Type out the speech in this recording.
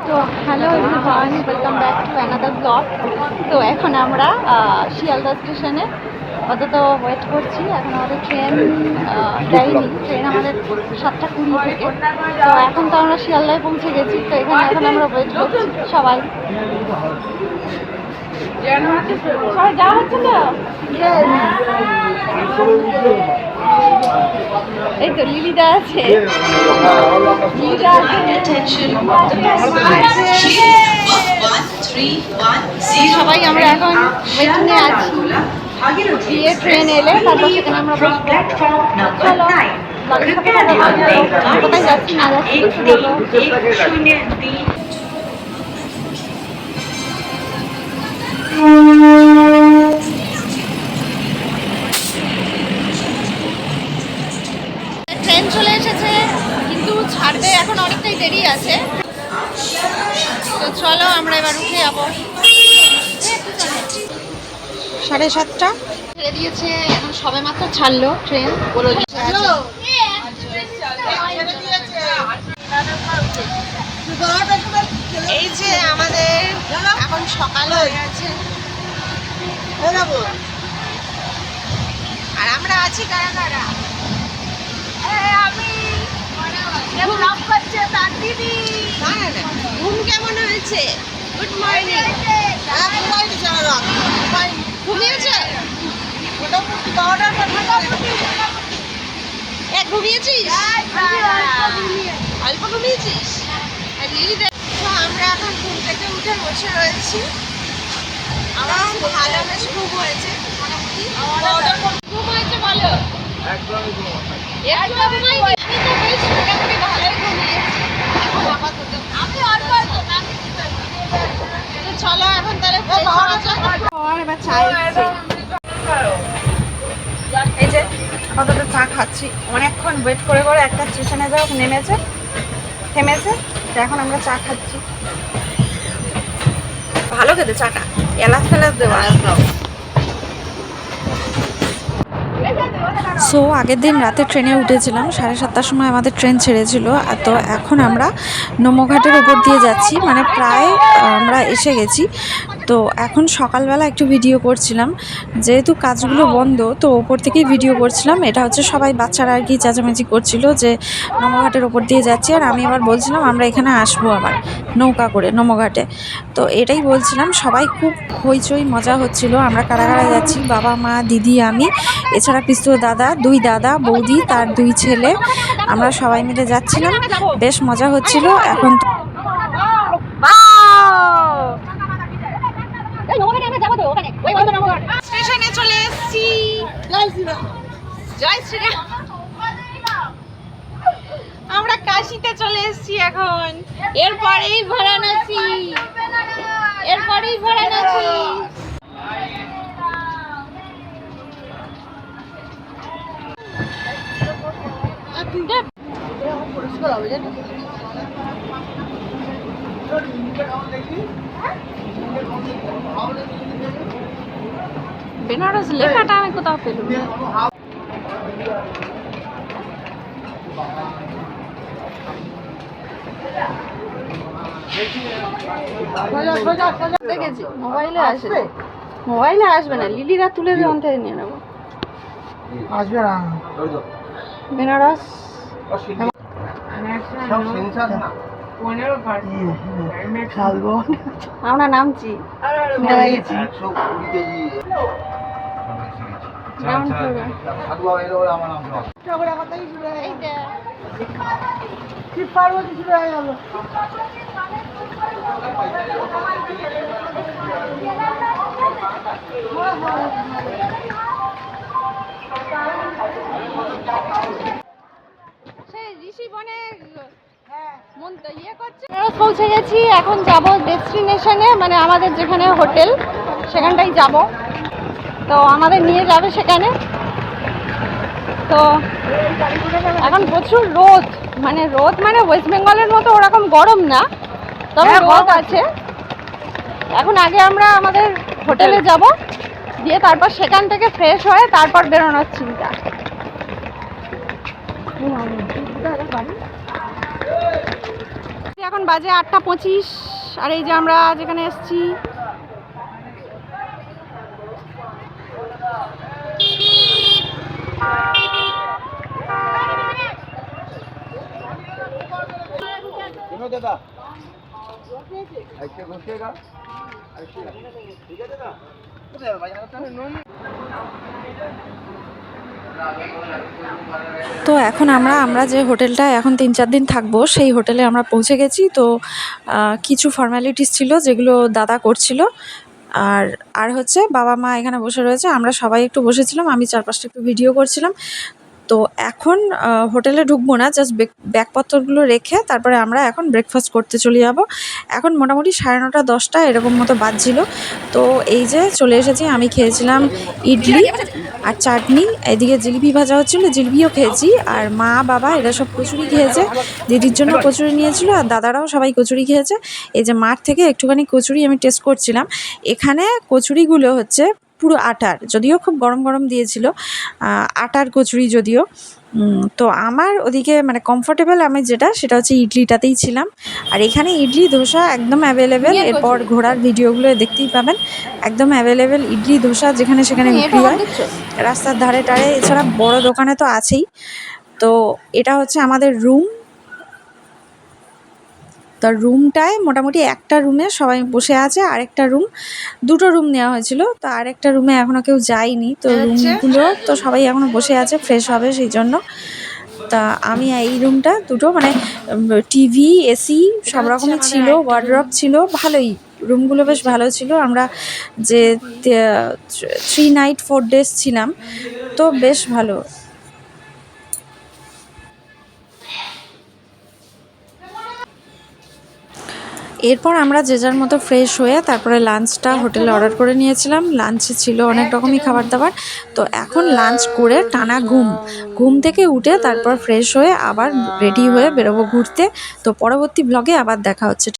তো hello everyone, welcome back to another blog. তো এখন আমরা শিয়ালদা স্টেশনে অন্তত ওয়েট করছি। এখন আমাদের ট্রেন দেয়নি, ট্রেন আমাদের 7:20 থেকে। তো এখন তো আমরা শিয়ালদায় পৌঁছে গেছি। তো এখানে এখন আমরা ওয়েট করছি সবাই। সবাই যাওয়া হচ্ছে তো? এই তো লিলিদা আছে, সবাই আমরা এখন ওয়েটিংয়ে আছি। গিয়ে ট্রেন এলে তারপর সেখানে আমরা বসবো। চলো কোথায় যাচ্ছি না যাচ্ছি ট্রেন চলে এসেছে, কিন্তু ছাড়তে এখন অনেকটাই দেরি আছে। তো চলো আমরা এবার উঠে যাবো। 7:30 ছেড়ে দিয়েছে, এখন সবে মাত্র ছাড়লো ট্রেন। এই যে আমাদের এখন সকাল হয়ে গেছে, আর আমরা আছি কারা কারা। আমি ঘুম কেমন হয়েছে? Good morning. ঘুমিয়েছে? ঘুমিয়েছিস? অল্প ঘুমিয়েছিস? আমরা এখন ঘুম থেকে উঠে বসে রয়েছি। আমার ভালো বেশ ঘুম হয়েছে, মোটামুটি ঘুম হয়েছে। বলো চলো এখন তাহলে এবার চা। এই যে কতটা চা খাচ্ছি, অনেকক্ষণ ওয়েট করে করে একটা স্টেশনে যাও থেমেছে। এখন আমরা চা খাচ্ছি। ভালো খেতে চাটা, এলাচ ফেলাচ দেওয়া। সো আগের দিন রাতে ট্রেনে উঠেছিলাম, 7:30টার সময় আমাদের ট্রেন ছেড়েছিল। তো এখন আমরা নমঘাটের উপর দিয়ে যাচ্ছি, মানে প্রায় আমরা এসে গেছি। তো এখন সকালবেলা একটু ভিডিও করছিলাম, যেহেতু কাজগুলো বন্ধ তো ওপর থেকেই ভিডিও করছিলাম। এটা হচ্ছে সবাই বাচ্চারা আর কি চেঁচামেচি করছিল যে নমঘাটের ওপর দিয়ে যাচ্ছি, আর আমি আবার বলছিলাম আমরা এখানে আসবো আবার নৌকা করে নমঘাটে। তো এটাই বলছিলাম, সবাই খুব হইচই মজা হচ্ছিল। আমরা কারা কারা যাচ্ছি, বাবা মা দিদি আমি, এছাড়া পিস্তু দাদা, 2 দাদা বৌদি তার 2 ছেলে, আমরা সবাই মিলে যাচ্ছিলাম, বেশ মজা হচ্ছিল। এখন স্টেশনে চলে এসেছি। জয় শ্রীরাম। আমরা কাশিতে চলে এসেছি এখন। এরপরেই বারাণসী। বেনারস লেখাটা আমি কোথাও পেলাম না। দেখেছি মোবাইলে আসবে, না লিলিরা তুলে দিয়ে অন থেকে নিয়ে নেবো। আসবে না বেনারস। আমরা নামছি, পৌঁছে গেছি। এখন যাব ডেস্টিনেশনে, মানে আমাদের যেখানে হোটেল সেখানটাই যাব। তো আমাদের নিয়ে যাবে সেখানে। তো এখন প্রচুর রোদ, মানে ওয়েস্ট বেঙ্গলের মতো ওরকম গরম না, তবে রোদ আছে। এখন আগে আমরা আমাদের হোটেলে যাব, দিয়ে তারপর সেখান থেকে ফ্রেশ হয়ে তারপর বেরোনোর চিন্তা। এখন বাজে 8:25, আর এই যে আমরা যেখানে এসেছি দাদা ঘুরতেগা ঠিক আছে না তো এখন আমরা যে হোটেলটা এখন 3-4 দিন থাকবো সেই হোটেলে আমরা পৌঁছে গেছি। তো কিছু ফর্মালিটিস ছিল যেগুলো দাদা করছিল, আর হচ্ছে বাবা মা এখানে বসে রয়েছে, আমরা সবাই একটু বসেছিলাম, আমি 4-5টা একটু ভিডিও করছিলাম। তো এখন হোটেলে ঢুকবো না, জাস্ট ব্যাগপত্রগুলো রেখে তারপরে আমরা এখন ব্রেকফাস্ট করতে চলে যাব। এখন মোটামুটি 9:30-10টা এরকম মতো বাজছিল। তো এই যে চলে এসেছি, আমি খেয়েছিলাম ইডলি আর চাটনি, এদিকে জিলিপি ভাজা হচ্ছিলো, জিলিপিও খেয়েছি। আর মা বাবা এরা সব কচুরি খেয়েছে, দিদির জন্য কচুরি নিয়েছিল আর দাদারাও সবাই কচুরি খেয়েছে। এই যে মাঠ থেকে একটুখানি কচুরি আমি টেস্ট করছিলাম। এখানে কচুরিগুলো হচ্ছে পুরো আটার, যদিও খুব গরম গরম দিয়েছিল, আটার কচুরি যদিও। তো আমার ওদিকে মানে কমফোর্টেবল আমি যেটা, সেটা হচ্ছে ইডলিটাতেই ছিলাম। আর এখানে ইডলি ধোসা একদম অ্যাভেলেবেল, এরপর ঘোরার ভিডিওগুলো দেখতেই পাবেন। একদম অ্যাভেলেবেল ইডলি ধোসা যেখানে সেখানে বিক্রি হয় রাস্তার ধারে টারে, এছাড়া বড় দোকানে তো আছেই। তো এটা হচ্ছে আমাদের রুম। তো রুমটায় মোটামুটি একটা রুমে সবাই বসে আছে, আরেকটা রুম, দুটো রুম নেওয়া হয়েছিল। তো আরেকটা রুমে এখনও কেউ যায়নি, তো রুমগুলো তো সবাই এখনও বসে আছে, ফ্রেশ হবে সেই জন্য। তা আমি এই রুমটা দুটো মানে টিভি এসি সব রকমই ছিল, ওয়ার্ড্রপ ছিল, ভালোই রুমগুলো বেশ ভালো ছিল। আমরা যে 3 নাইট 4 ডেজ ছিলাম, তো বেশ ভালো। এরপর আমরা যে যার মতো ফ্রেশ হয়ে তারপরে লাঞ্চটা হোটেলে অর্ডার করে নিয়েছিলাম। লাঞ্চে ছিল অনেক রকমই খাবার দাবার। তো এখন লাঞ্চ করে টানা ঘুম থেকে উঠে তারপর ফ্রেশ হয়ে আবার রেডি হয়ে বেরোবো ঘুরতে। তো পরবর্তী ব্লগে আবার দেখা হচ্ছে।